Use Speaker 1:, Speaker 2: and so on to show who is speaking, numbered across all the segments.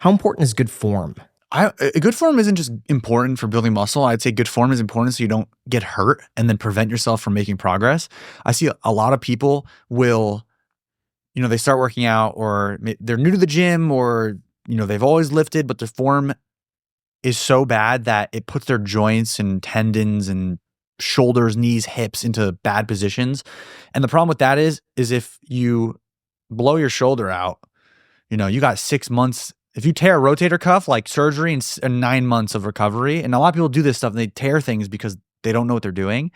Speaker 1: How important is good form?
Speaker 2: A good form isn't just important for building muscle. I'd say good form is important so you don't get hurt and then prevent yourself from making progress. I see a lot of people will, they start working out or they're new to the gym or, they've always lifted, but their form is so bad that it puts their joints and tendons and shoulders, knees, hips into bad positions. And the problem with that is if you blow your shoulder out, you got 6 months. If you tear a rotator cuff, like surgery and 9 months of recovery. And a lot of people do this stuff and they tear things because they don't know what they're doing.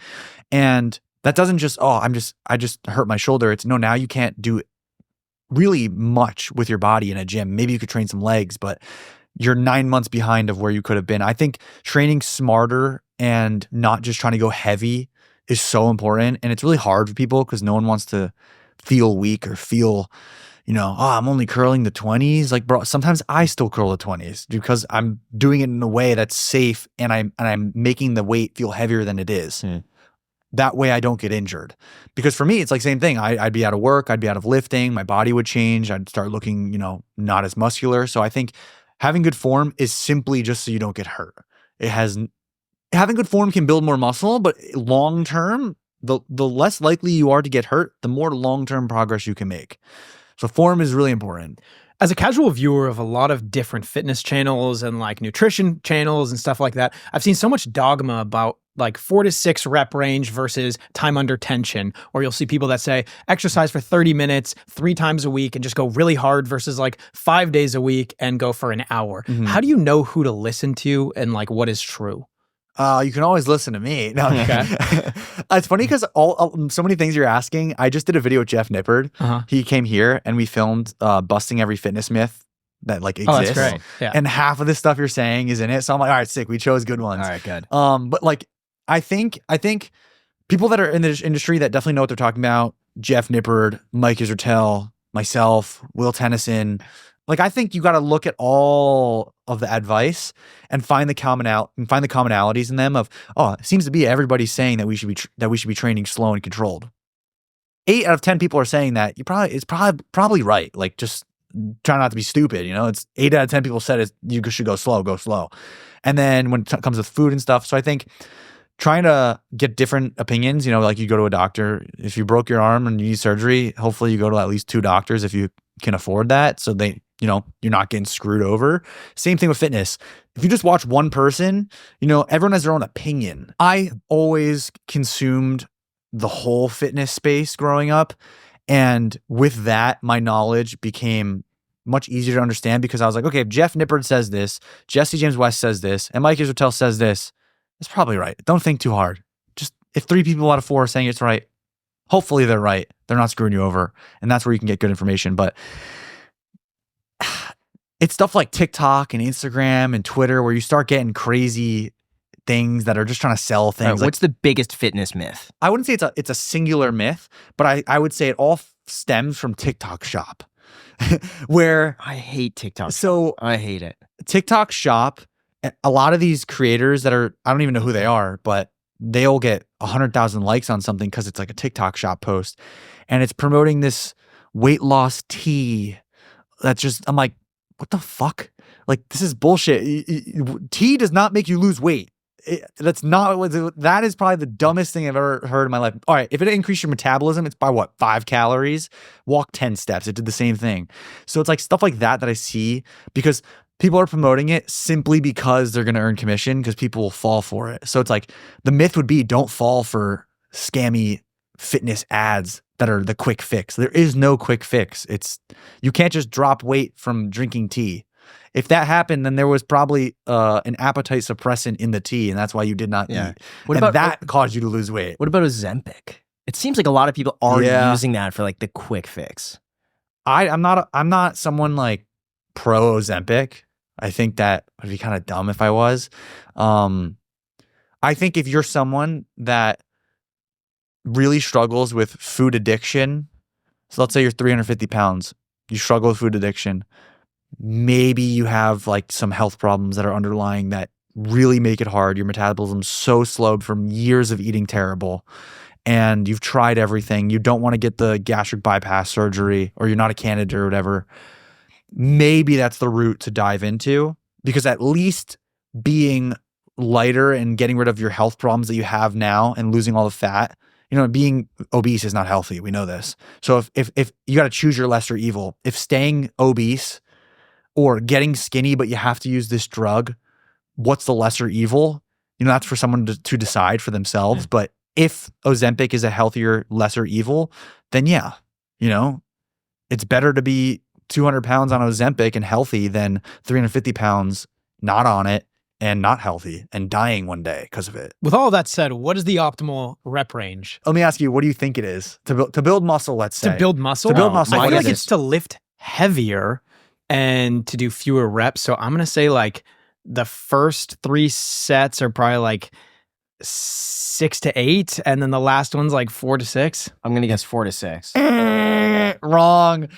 Speaker 2: And that doesn't just, I just hurt my shoulder. It's no, now you can't do really much with your body in a gym. Maybe you could train some legs, but you're 9 months behind of where you could have been. I think training smarter and not just trying to go heavy is so important. And it's really hard for people because no one wants to feel weak or feel, I'm only curling the 20s. Like, bro, sometimes I still curl the 20s because I'm doing it in a way that's safe and I'm making the weight feel heavier than it is. That way I don't get injured. Because for me, it's like same thing. I'd be out of work, I'd be out of lifting, my body would change, I'd start looking, not as muscular. So I think having good form is simply just so you don't get hurt. Having good form can build more muscle, but long term, the less likely you are to get hurt, the more long-term progress you can make. So form is really important.
Speaker 3: As a casual viewer of a lot of different fitness channels and like nutrition channels and stuff like that, I've seen so much dogma about like 4 to 6 rep range versus time under tension. Or you'll see people that say exercise for 30 minutes, 3 times a week and just go really hard versus like 5 days a week and go for an hour. Mm-hmm. How do you know who to listen to and like what is true?
Speaker 2: You can always listen to me. No, okay. It's funny because so many things you're asking. I just did a video with Jeff Nippard. He came here and we filmed busting every fitness myth that like exists.
Speaker 3: Oh, that's great. Yeah.
Speaker 2: And half of the stuff you're saying is in it. So I'm like, all right, sick. We chose good ones.
Speaker 1: All right, good.
Speaker 2: But like, I think people that are in the industry that definitely know what they're talking about, Jeff Nippard, Mike Israetel, myself, Will Tennyson. Like, I think you got to look at all of the advice and find the commonalities in them of, it seems to be everybody's saying that we should be training slow and controlled. 8 out of 10 people are saying that it's probably right. Like, just try not to be stupid. It's 8 out of 10 people said you should go slow. And then when it comes with food and stuff, so I think trying to get different opinions, like you go to a doctor, if you broke your arm and you need surgery, hopefully you go to at least 2 doctors if you can afford that. So you're not getting screwed over. Same thing with fitness. If you just watch one person, everyone has their own opinion. I always consumed the whole fitness space growing up. And with that, my knowledge became much easier to understand because I was like, okay, if Jeff Nippard says this, Jesse James West says this, and Mike Israetel says this, it's probably right. Don't think too hard. Just if 3 people out of 4 are saying it's right, hopefully they're right. They're not screwing you over. And that's where you can get good information. But it's stuff like TikTok and Instagram and Twitter where you start getting crazy things that are just trying to sell things.
Speaker 1: What's the biggest fitness myth?
Speaker 2: I wouldn't say it's a singular myth, but I would say it all stems from TikTok Shop. Where
Speaker 1: I hate TikTok.
Speaker 2: So
Speaker 1: I hate it.
Speaker 2: TikTok Shop, a lot of these creators that are, I don't even know who they are, but they'll get 100,000 likes on something because it's like a TikTok Shop post. And it's promoting this weight loss tea. That's just, I'm like, what the fuck? Like, this is bullshit. Tea does not make you lose weight. That is probably the dumbest thing I've ever heard in my life. All right, if it increased your metabolism, it's by what? 5 calories? Walk 10 steps. It did the same thing. So it's like stuff like that I see because people are promoting it simply because they're going to earn commission because people will fall for it. So it's like the myth would be don't fall for scammy fitness ads that are the quick fix. There is no quick fix. You can't just drop weight from drinking tea. If that happened, then there was probably an appetite suppressant in the tea, and that's why you did not eat. That caused you to lose weight.
Speaker 1: What about Ozempic? It seems like a lot of people are using that for like the quick fix.
Speaker 2: I'm not someone like pro Ozempic. I think that would be kind of dumb if I was. I think if you're someone that really struggles with food addiction, so let's say you're 350 pounds, you struggle with food addiction, maybe you have like some health problems that are underlying that really make it hard. Your metabolism's so slowed from years of eating terrible and you've tried everything. You don't want to get the gastric bypass surgery or you're not a candidate or whatever. maybe that's the route to dive into, because at least being lighter and getting rid of your health problems that you have now and losing all the fat, being obese is not healthy. We know this. So if you got to choose your lesser evil, if staying obese or getting skinny, but you have to use this drug, what's the lesser evil? That's for someone to decide for themselves. But if Ozempic is a healthier, lesser evil, then yeah, it's better to be 200 pounds on Ozempic and healthy than 350 pounds not on it and not healthy and dying one day because of it.
Speaker 3: With all that said, what is the optimal rep range?
Speaker 2: Let me ask you, what do you think it is to build muscle, let's say?
Speaker 3: To build muscle?
Speaker 2: To build muscle,
Speaker 3: I
Speaker 2: what
Speaker 3: feel
Speaker 2: is
Speaker 3: like
Speaker 2: it?
Speaker 3: it's to lift heavier and to do fewer reps. So I'm going to say like the first 3 sets are probably like 6 to 8. And then the last one's like 4 to 6.
Speaker 1: I'm going to guess 4 to 6.
Speaker 2: Wrong.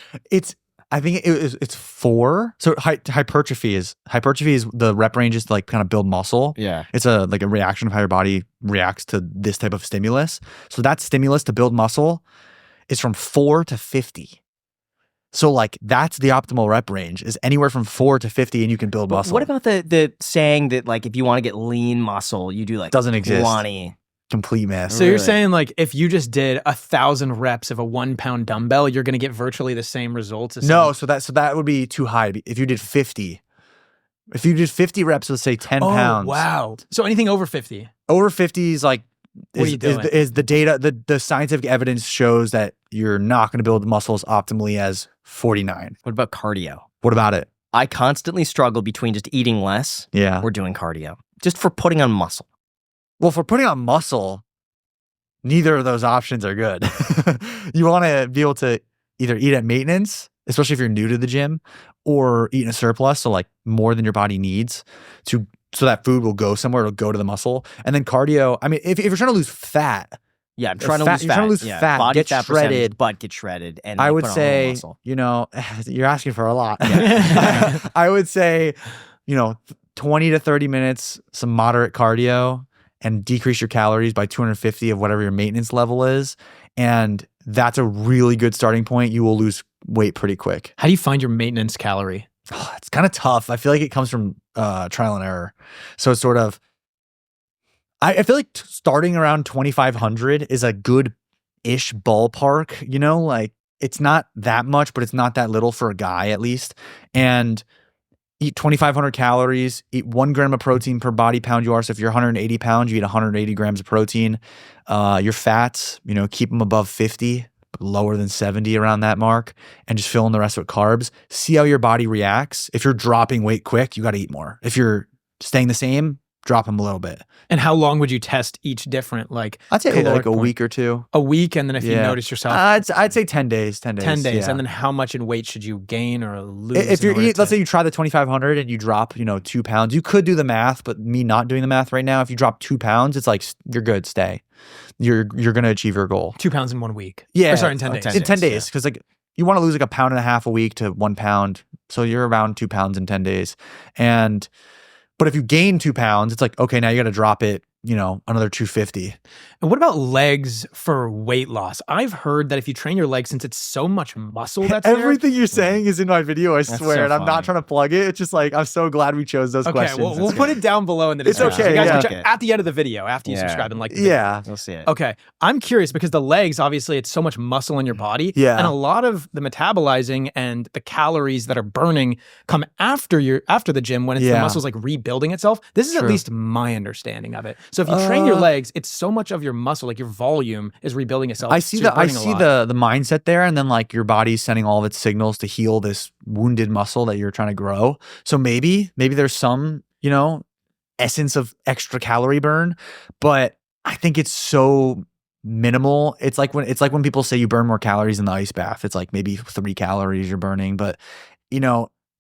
Speaker 2: I think it's 4. So hypertrophy is the rep range is to like kind of build muscle.
Speaker 1: Yeah.
Speaker 2: It's like a reaction of how your body reacts to this type of stimulus. So that stimulus to build muscle is from 4 to 50. So like that's the optimal rep range is anywhere from 4 to 50 and you can build muscle.
Speaker 1: What about the saying that like if you want to get lean muscle, you do like
Speaker 2: doesn't exist.
Speaker 1: 20.
Speaker 2: Complete mess.
Speaker 3: So you're saying like if you just did 1,000 reps of a 1-pound dumbbell, you're going to get virtually the same results as
Speaker 2: No, so that would be too high. If you did 50. If you did 50 reps, let's say 10 pounds.
Speaker 3: Wow. So anything over 50.
Speaker 2: Over 50 is like
Speaker 3: What are you doing?
Speaker 2: is the data, the scientific evidence shows that you're not going to build muscles optimally as 49.
Speaker 1: What about cardio?
Speaker 2: What about it?
Speaker 1: I constantly struggle between just eating less or doing cardio, just for putting on muscle.
Speaker 2: Well, for putting on muscle, neither of those options are good. You want to be able to either eat at maintenance, especially if you're new to the gym, or eat in a surplus, so like more than your body needs so that food will go somewhere, it'll go to the muscle. And then cardio, I mean, if you're trying to lose fat,
Speaker 1: yeah, I'm trying to lose fat.
Speaker 2: You're trying to lose fat,
Speaker 1: Body
Speaker 2: get
Speaker 1: fat
Speaker 2: shredded,
Speaker 1: but get shredded. And
Speaker 2: I
Speaker 1: like,
Speaker 2: would
Speaker 1: put on
Speaker 2: say,
Speaker 1: muscle.
Speaker 2: you're asking for a lot. I would say, 20 to 30 minutes, some moderate cardio, and decrease your calories by 250 of whatever your maintenance level is. And that's a really good starting point. You will lose weight pretty quick.
Speaker 3: How do you find your maintenance calorie?
Speaker 2: Oh, it's kind of tough. I feel like it comes from trial and error. So it's sort of, I feel like starting around 2,500 is a good-ish ballpark, like it's not that much, but it's not that little for a guy at least. And eat 2,500 calories, eat 1 gram of protein per body pound you are. So if you're 180 pounds, you eat 180 grams of protein. Your fats, keep them above 50, but lower than 70 around that mark, and just fill in the rest with carbs. See how your body reacts. If you're dropping weight quick, you got to eat more. If you're staying the same, drop them a little bit.
Speaker 3: And how long would you test each different
Speaker 2: I'd say
Speaker 3: caloric
Speaker 2: like a
Speaker 3: point?
Speaker 2: week or 2.
Speaker 3: A week, and then if you notice yourself,
Speaker 2: I'd say 10 days. 10 days.
Speaker 3: 10 days,
Speaker 2: yeah.
Speaker 3: and then how much in weight should you gain or lose?
Speaker 2: If let's say you try the 2,500 and you drop, 2 pounds, you could do the math, but me not doing the math right now, if you drop 2 pounds, it's like you're good. Stay. You're gonna achieve your goal.
Speaker 3: 2 pounds in 1 week.
Speaker 2: Yeah,
Speaker 3: Or sorry, in 10 days.
Speaker 2: In 10 days, because like you want to lose like 1.5 pounds a week to 1 pound, so you're around 2 pounds in 10 days, But if you gain 2 pounds, it's like, okay, now you got to drop it, another 250.
Speaker 3: And what about legs for weight loss? I've heard that if you train your legs, since it's so much muscle that's
Speaker 2: Everything you're saying is in my video, I
Speaker 1: That's
Speaker 2: swear.
Speaker 1: so
Speaker 2: And I'm not
Speaker 1: funny.
Speaker 2: trying to plug it. It's just like, I'm so glad we chose those
Speaker 3: there. Okay,
Speaker 2: questions.
Speaker 3: well, we'll put it down below in the
Speaker 2: It's
Speaker 3: description.
Speaker 2: okay,
Speaker 3: You guys
Speaker 2: yeah.
Speaker 3: can check at the end of the video after you subscribe and like the video.
Speaker 2: Yeah.
Speaker 1: You'll see it.
Speaker 3: Okay, I'm curious because the legs, obviously, it's so much muscle in your body.
Speaker 2: Yeah.
Speaker 3: And a lot of the metabolizing and the calories that are burning come after the gym when it's the
Speaker 2: Yeah.
Speaker 3: muscles like rebuilding itself. This is at
Speaker 2: True.
Speaker 3: least my understanding of it. So if you train your legs, it's so much of your muscle, like your volume is rebuilding itself.
Speaker 2: I see
Speaker 3: so you're
Speaker 2: the
Speaker 3: burning a lot.
Speaker 2: the mindset there, and then like your body's sending all of its signals to heal this wounded muscle that you're trying to grow. So maybe there's some, essence of extra calorie burn, but I think it's so minimal. It's like when people say you burn more calories in the ice bath. It's like maybe 3 calories you're burning, but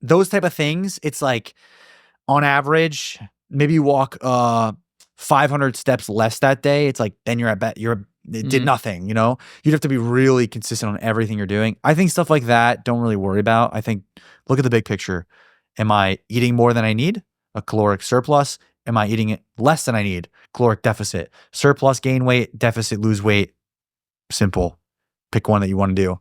Speaker 2: those type of things, it's like on average, maybe you walk 500 steps less that day. It's like then you're it did nothing, You'd have to be really consistent on everything you're doing. I think stuff like that don't really worry about. I think look at the big picture. Am I eating more than I need? A caloric surplus. Am I eating it less than I need? Caloric deficit. Surplus, gain weight. Deficit, lose weight. Simple. Pick one that you want to do.